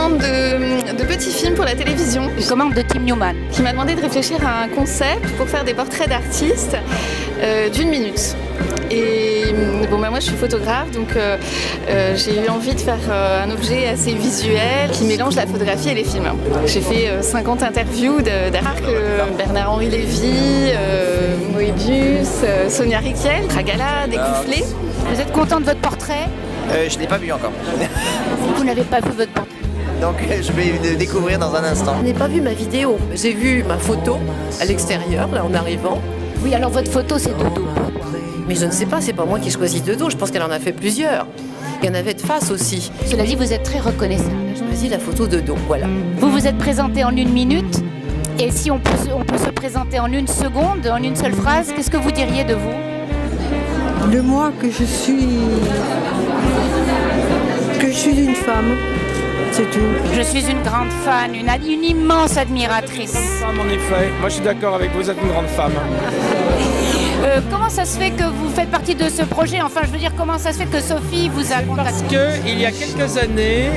commande de petits films pour la télévision. Une commande de Tim Newman. Qui m'a demandé de réfléchir à un concept pour faire des portraits d'artistes d'1 minute. Et moi je suis photographe, donc j'ai eu envie de faire un objet assez visuel qui mélange la photographie et les films. J'ai fait 50 interviews d'artistes, Bernard-Henri Lévy, Moebius, Sonia Rykiel, Tragala, Découfflé. Vous êtes content de votre portrait ? Je ne l'ai pas vu encore. Vous n'avez pas vu votre portrait ? Donc je vais le découvrir dans un instant. Je n'ai pas vu ma vidéo. J'ai vu ma photo à l'extérieur, là, en arrivant. Oui, alors votre photo, c'est de dos. Mais je ne sais pas, c'est pas moi qui choisis de dos. Je pense qu'elle en a fait plusieurs. Il y en avait de face aussi. Cela dit, vous êtes très reconnaissable. J'ai choisi la photo de dos, voilà. Vous vous êtes présenté en 1 minute. Et si on peut se présenter en 1 seconde, en une seule phrase, qu'est-ce que vous diriez de vous ? De moi que je suis une femme, c'est tout. Je suis une grande fan, une immense admiratrice. Femme, en effet. Moi, je suis d'accord avec vous, vous êtes une grande femme. Comment ça se fait que vous faites partie de ce projet ? Enfin, je veux dire, comment ça se fait que Sophie vous a contacté ? Parce qu'il y a quelques années,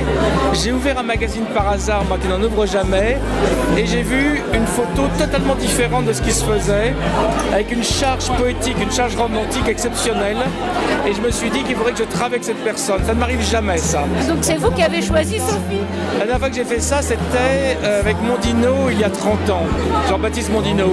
j'ai ouvert un magazine par hasard, moi qui n'en ouvre jamais, et j'ai vu une photo totalement différente de ce qui se faisait, avec une charge poétique, une charge romantique exceptionnelle, et je me suis dit qu'il faudrait que je travaille avec cette personne. Ça ne m'arrive jamais, ça. Donc c'est vous qui avez choisi Sophie ? La dernière fois que j'ai fait ça, c'était avec Mondino, il y a 30 ans, Jean-Baptiste Mondino.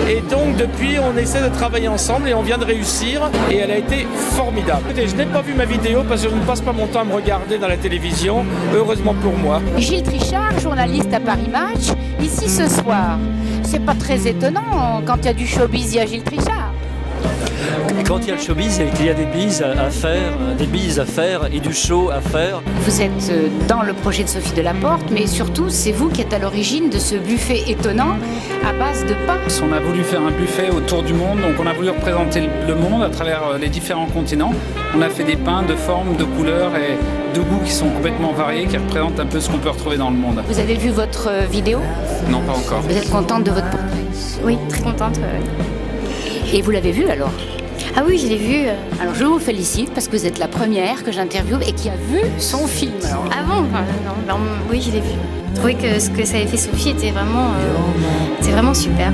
Et donc, depuis, on essaie de travailler ensemble et on vient de réussir et elle a été formidable. Écoutez, je n'ai pas vu ma vidéo parce que je ne passe pas mon temps à me regarder dans la télévision, heureusement pour moi. Gilles Trichard, journaliste à Paris Match, ici ce soir. C'est pas très étonnant, quand il y a du showbiz, il y a Gilles Trichard. Quand il y a le showbiz, c'est qu'il y a des bises à faire et du show à faire. Vous êtes dans le projet de Sophie Delaporte, mais surtout, c'est vous qui êtes à l'origine de ce buffet étonnant à base de pain. On a voulu faire un buffet autour du monde, donc on a voulu représenter le monde à travers les différents continents. On a fait des pains de formes, de couleurs et de goûts qui sont complètement variés, qui représentent un peu ce qu'on peut retrouver dans le monde. Vous avez vu votre vidéo ? Non, pas encore. Vous êtes contente de votre portrait ? Oui, très contente. Et vous l'avez vu alors ? Ah oui, je l'ai vu. Alors je vous félicite parce que vous êtes la première que j'interviewe et qui a vu son film. Alors, Ah bon oui, je l'ai vu. Je trouvais que ce que ça avait fait Sophie était vraiment super.